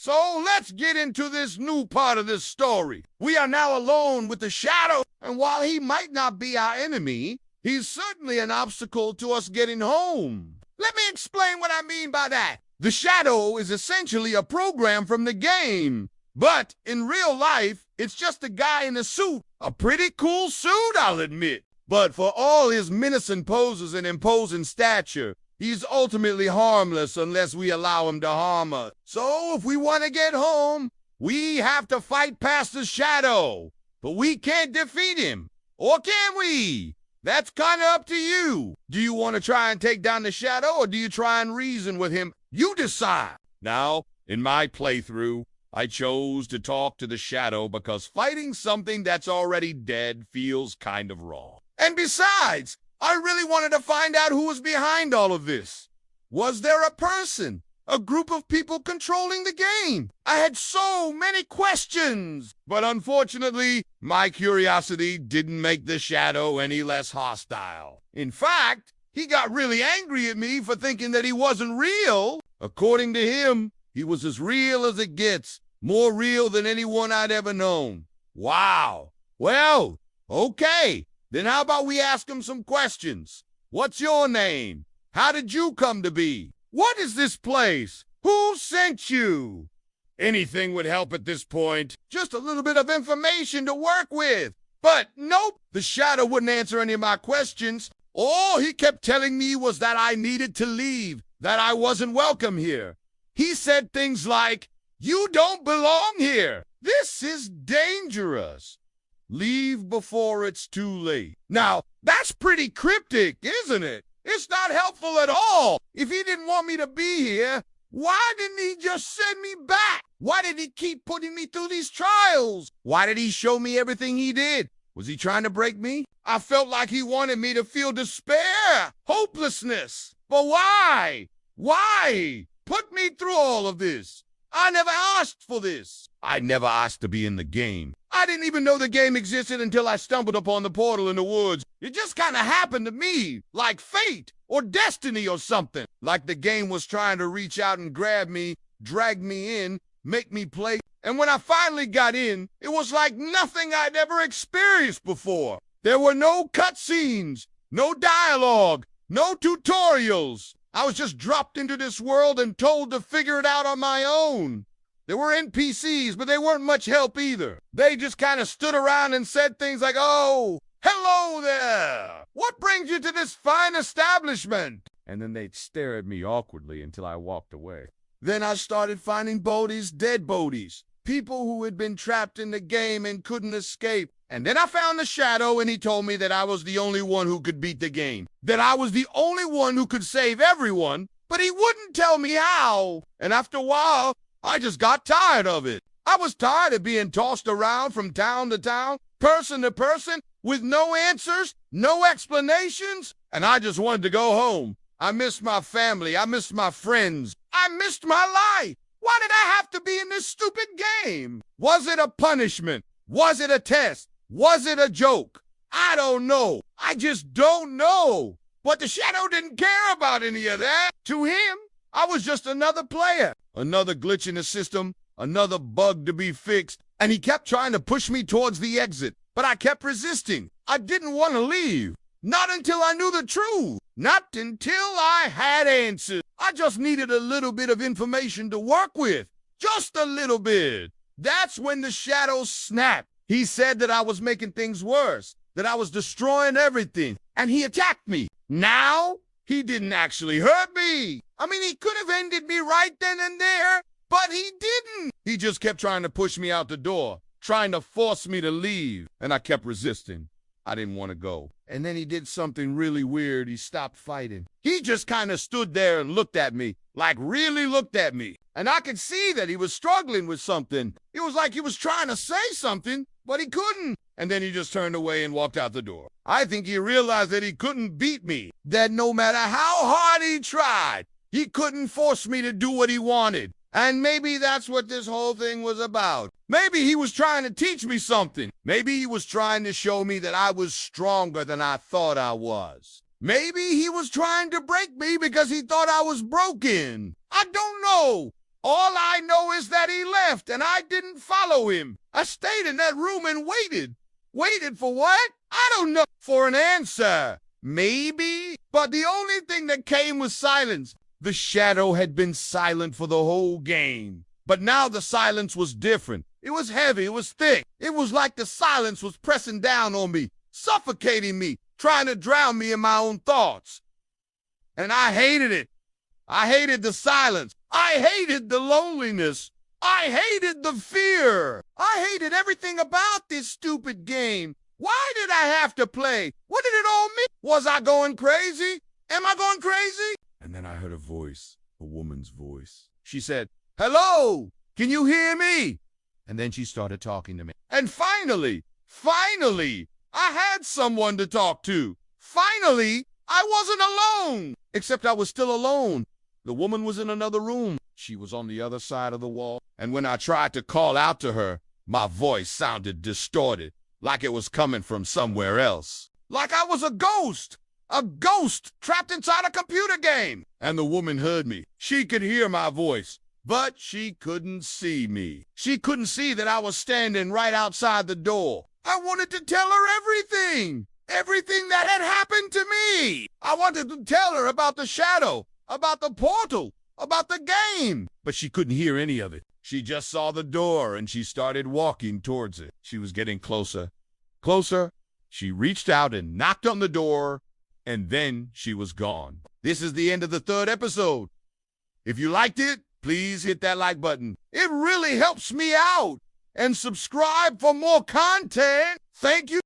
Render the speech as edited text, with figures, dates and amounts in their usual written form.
So let's get into this new part of this story. We are now alone with the shadow, and while he might not be our enemy, he's certainly an obstacle to us getting home. Let me explain what I mean by that. The shadow is essentially a program from the game, but in real life, it's just a guy in a suit. A pretty cool suit, I'll admit. But for all his menacing poses and imposing stature, he's ultimately harmless unless we allow him to harm us. So if we want to get home, we have to fight past the shadow. But we can't defeat him. Or can we? That's kind of up to you. Do you want to try and take down the shadow, or do you try and reason with him? You decide. Now, in my playthrough, I chose to talk to the shadow because fighting something that's already dead feels kind of wrong. And besides, I really wanted to find out who was behind all of this. Was there a person? A group of people controlling the game? I had so many questions. But unfortunately, my curiosity didn't make the shadow any less hostile. In fact, he got really angry at me for thinking that he wasn't real. According to him, he was as real as it gets. More real than anyone I'd ever known. Wow. Well, okay. Then how about we ask him some questions? What's your name? How did you come to be? What is this place? Who sent you? Anything would help at this point. Just a little bit of information to work with. But nope, the shadow wouldn't answer any of my questions. All he kept telling me was that I needed to leave, that I wasn't welcome here. He said things like, "You don't belong here. This is dangerous. Leave before it's too late." Now, that's pretty cryptic, isn't it? It's not helpful at all. If he didn't want me to be here, why didn't he just send me back? Why did he keep putting me through these trials? Why did he show me everything he did? Was he trying to break me? I felt like he wanted me to feel despair, hopelessness. But why? Why? Put me through all of this. I never asked for this. I never asked to be in the game. I didn't even know the game existed until I stumbled upon the portal in the woods. It just kind of happened to me, like fate or destiny or something. Like the game was trying to reach out and grab me, drag me in, make me play. And when I finally got in, it was like nothing I'd ever experienced before. There were no cutscenes, no dialogue, no tutorials. I was just dropped into this world and told to figure it out on my own. There were NPCs, but they weren't much help either. They just kind of stood around and said things like, "Oh, hello there. What brings you to this fine establishment?" And then they'd stare at me awkwardly until I walked away. Then I started finding bodies, dead bodies, people who had been trapped in the game and couldn't escape. And then I found the shadow, and he told me that I was the only one who could beat the game, that I was the only one who could save everyone, but he wouldn't tell me how. And after a while, I just got tired of it. I was tired of being tossed around from town to town, person to person, with no answers, no explanations, and I just wanted to go home. I missed my family. I missed my friends. I missed my life. Why did I have to be in this stupid game? Was it a punishment? Was it a test? Was it a joke? I don't know. I just don't know. But the shadow didn't care about any of that. To him, I was just another player, another glitch in the system, another bug to be fixed, and he kept trying to push me towards the exit, but I kept resisting. I didn't want to leave. Not until I knew the truth. Not until I had answers. I just needed a little bit of information to work with. Just a little bit. That's when the shadow snapped. He said that I was making things worse, that I was destroying everything, and he attacked me. Now, he didn't actually hurt me. I mean, he could have ended me right then and there, but he didn't. He just kept trying to push me out the door, trying to force me to leave, and I kept resisting. I didn't want to go. And then he did something really weird. He stopped fighting. He just kind of stood there and looked at me, like really looked at me. And I could see that he was struggling with something. It was like he was trying to say something, but he couldn't. And then he just turned away and walked out the door. I think he realized that he couldn't beat me, that no matter how hard he tried, he couldn't force me to do what he wanted. And maybe that's what this whole thing was about. Maybe he was trying to teach me something. Maybe he was trying to show me that I was stronger than I thought I was. Maybe he was trying to break me because he thought I was broken. I don't know. All I know is that he left, and I didn't follow him. I stayed in that room and waited. Waited for what? I don't know. For an answer. Maybe. But the only thing that came was silence. The shadow had been silent for the whole game. But now the silence was different. It was heavy. It was thick. It was like the silence was pressing down on me, suffocating me, trying to drown me in my own thoughts. And I hated it. I hated the silence. I hated the loneliness. I hated the fear. I hated everything about this stupid game. Why did I have to play? What did it all mean? Was I going crazy? Am I going crazy? And then I heard a voice, a woman's voice. She said, "Hello, can you hear me?" And then she started talking to me. And finally, I had someone to talk to. Finally, I wasn't alone. Except I was still alone. The woman was in another room. She was on the other side of the wall. And when I tried to call out to her, my voice sounded distorted, like it was coming from somewhere else. Like I was a ghost trapped inside a computer game. And the woman heard me. She could hear my voice, but she couldn't see me. She couldn't see that I was standing right outside the door. I wanted to tell her everything. Everything that had happened to me. I wanted to tell her about the shadow, about the portal, about the game. But she couldn't hear any of it. She just saw the door and she started walking towards it. She was getting closer. Closer. She reached out and knocked on the door, and then she was gone. This is the end of the 3rd episode. If you liked it, please hit that like button. It really helps me out. And subscribe for more content. Thank you.